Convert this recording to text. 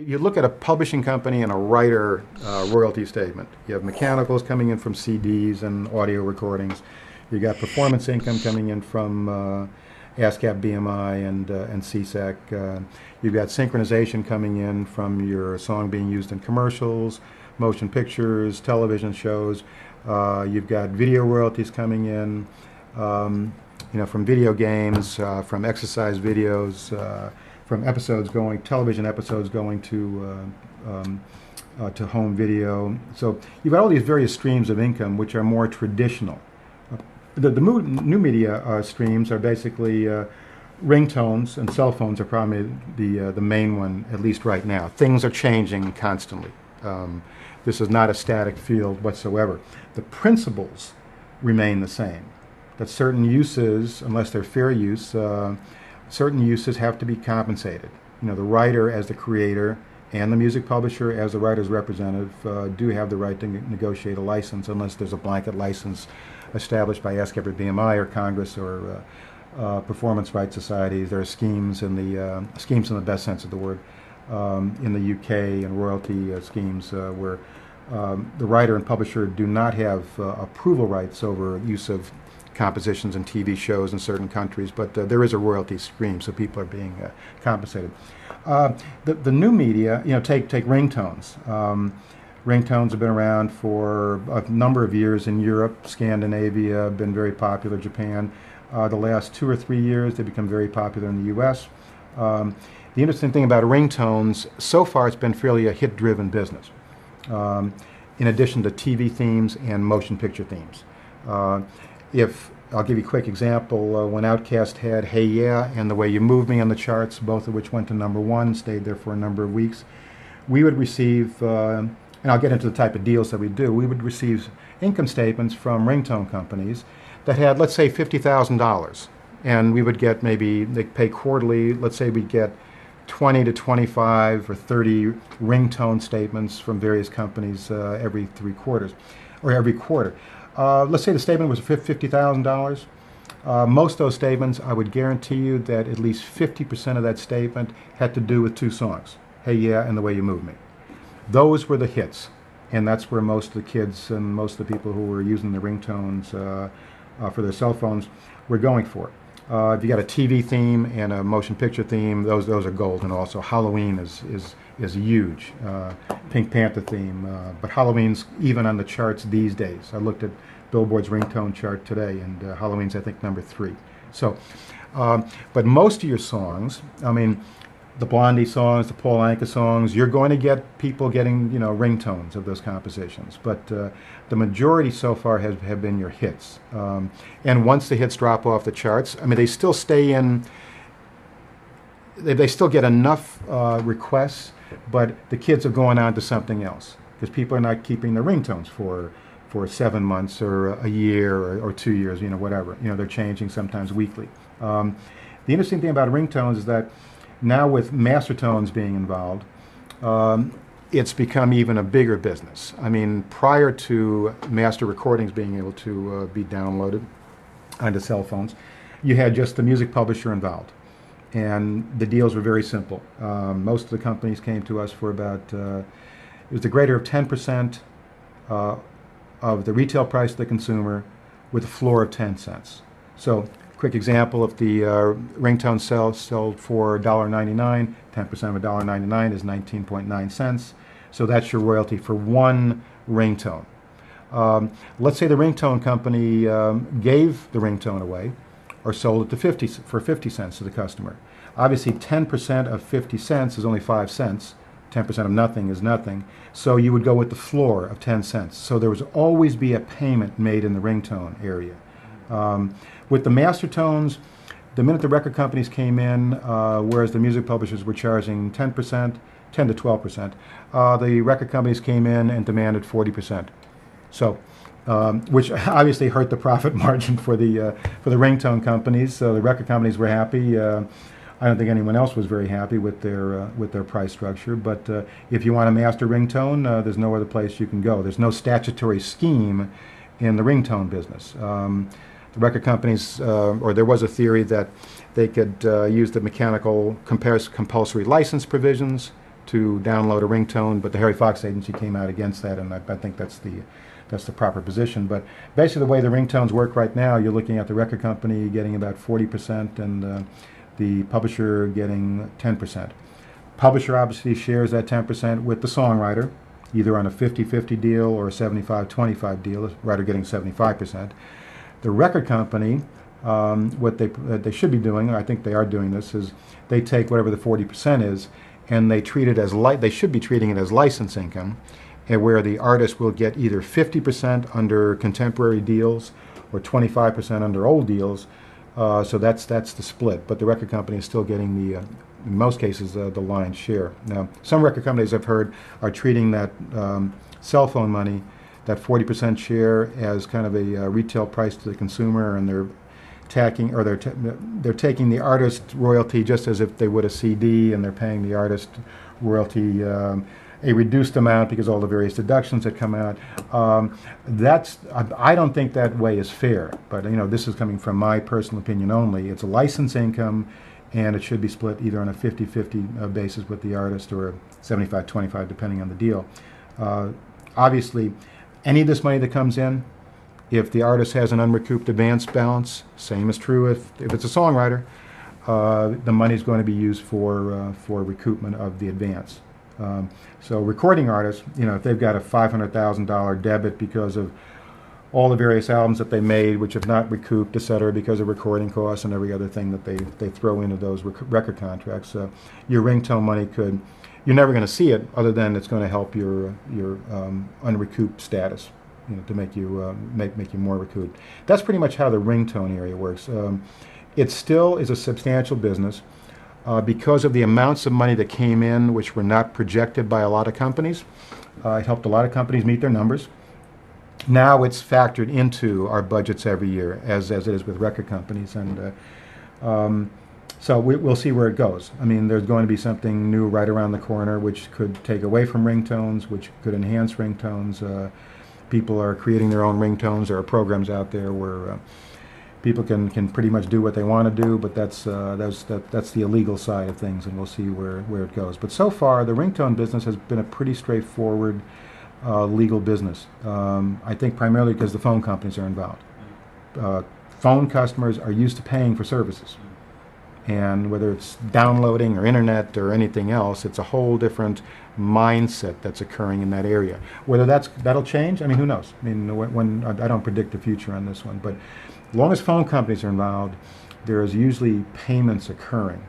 You look at a publishing company and a writer royalty statement. You have mechanicals coming in from CDs and audio recordings. You got performance income coming in from ASCAP, BMI, and CSAC. You've got synchronization coming in from your song being used in commercials, motion pictures, television shows. You've got video royalties coming in, from video games, from exercise videos. From television episodes going to home video. So you've got all these various streams of income which are more traditional. The new media streams are basically ringtones, and cell phones are probably the main one, at least right now. Things are changing constantly. This is not a static field whatsoever. The principles remain the same. That certain uses, unless they're fair use, certain uses have to be compensated. The writer as the creator and the music publisher as the writer's representative do have the right to negotiate a license unless there's a blanket license established by ASCAP or BMI or Congress or performance rights societies. There are schemes in the best sense of the word in the UK and royalty schemes where the writer and publisher do not have approval rights over use of compositions and TV shows in certain countries, but there is a royalty stream, so people are being compensated. The new media, take ringtones. Ringtones have been around for a number of years in Europe, Scandinavia, been very popular, Japan. The last 2 or 3 years, they've become very popular in the U.S. The interesting thing about ringtones, so far it's been fairly a hit-driven business, in addition to TV themes and motion picture themes. I'll give you a quick example, when Outkast had Hey Yeah and The Way You Move Me on the charts, both of which went to #1, stayed there for a number of weeks, we would receive, and I'll get into the type of deals that we do, we would receive income statements from ringtone companies that had, let's say, $50,000. And we would get they pay quarterly, let's say we get 20 to 25 or 30 ringtone statements from various companies every 3 quarters, or every quarter. Let's say the statement was $50,000. Most of those statements, I would guarantee you that at least 50% of that statement had to do with 2 songs, Hey Yeah and The Way You Move Me. Those were the hits, and that's where most of the kids and most of the people who were using the ringtones for their cell phones were going for. If you got a TV theme and a motion picture theme, those are gold, and also Halloween is huge. Pink Panther theme, but Halloween's even on the charts these days. I looked at Billboard's ringtone chart today, and Halloween's, I think, #3. So, but most of your songs, the Blondie songs, the Paul Anka songs, you're going to get people getting, ringtones of those compositions. But the majority so far have been your hits. And once the hits drop off the charts, they still stay in. They still get enough requests, but the kids are going on to something else because people are not keeping the ringtones for 7 months or a year or 2 years, whatever. They're changing sometimes weekly. The interesting thing about ringtones is that now with master tones being involved, it's become even a bigger business. Prior to master recordings being able to be downloaded onto cell phones, you had just the music publisher involved. And the deals were very simple. Most of the companies came to us for about, it was the greater of 10% of the retail price to the consumer with a floor of 10 cents. So, quick example, if the ringtone sold for $1.99, 10% of $1.99 is 19.9 cents. So that's your royalty for one ringtone. Let's say the ringtone company gave the ringtone away or sold it for 50 cents to the customer. Obviously, 10% of 50 cents is only 5 cents. 10% of nothing is nothing. So you would go with the floor of 10 cents. So there would always be a payment made in the ringtone area. With the master tones, the minute the record companies came in, whereas the music publishers were charging 10%, 10 to 12%, the record companies came in and demanded 40%. So, which obviously hurt the profit margin for the ringtone companies. So the record companies were happy. I don't think anyone else was very happy with their price structure. But if you want a master ringtone, there's no other place you can go. There's no statutory scheme in the ringtone business. The record companies, or there was a theory that they could use the mechanical compulsory license provisions to download a ringtone, but the Harry Fox agency came out against that, and I think that's the proper position. But basically, the way the ringtones work right now, you're looking at the record company getting about 40%, and the publisher getting 10%. Publisher obviously shares that 10% with the songwriter, either on a 50-50 deal or a 75-25 deal, the writer getting 75%. The record company, what they should be doing, I think they are doing this, is they take whatever the 40% is, and they treat it as they should be treating it as license income, and where the artist will get either 50% under contemporary deals or 25% under old deals. So that's the split. But the record company is still getting the, in most cases, the lion's share. Now, some record companies I've heard are treating that cell phone money, that 40% share, as kind of a retail price to the consumer, and they're taking the artist royalty just as if they would a CD, and they're paying the artist royalty a reduced amount because all the various deductions that come out. I don't think that way is fair, but this is coming from my personal opinion only. It's a license income, and it should be split either on a 50-50 basis with the artist, or a 75-25 depending on the deal. Obviously, any of this money that comes in, if the artist has an unrecouped advance balance, same is true if it's a songwriter, the money is going to be used for recoupment of the advance. So recording artists, if they've got a $500,000 debit because of all the various albums that they made, which have not recouped, et cetera, because of recording costs and every other thing that they throw into those record contracts, your ringtone money you're never going to see it, other than it's going to help your unrecouped status, to make you make you more recouped. That's pretty much how the ringtone area works. It still is a substantial business. Because of the amounts of money that came in, which were not projected by a lot of companies. It helped a lot of companies meet their numbers. Now it's factored into our budgets every year, as it is with record companies, and so we'll see where it goes. I mean, there's going to be something new right around the corner, which could take away from ringtones, which could enhance ringtones. People are creating their own ringtones. There are programs out there where people can pretty much do what they want to do, but that's the illegal side of things, and we'll see where it goes. But so far, the ringtone business has been a pretty straightforward legal business. I think primarily because the phone companies are involved. Phone customers are used to paying for services, and whether it's downloading or internet or anything else, it's a whole different mindset that's occurring in that area. Whether that'll change, I mean, who knows? I mean, when I don't predict the future on this one, but as long as phone companies are involved, there is usually payments occurring.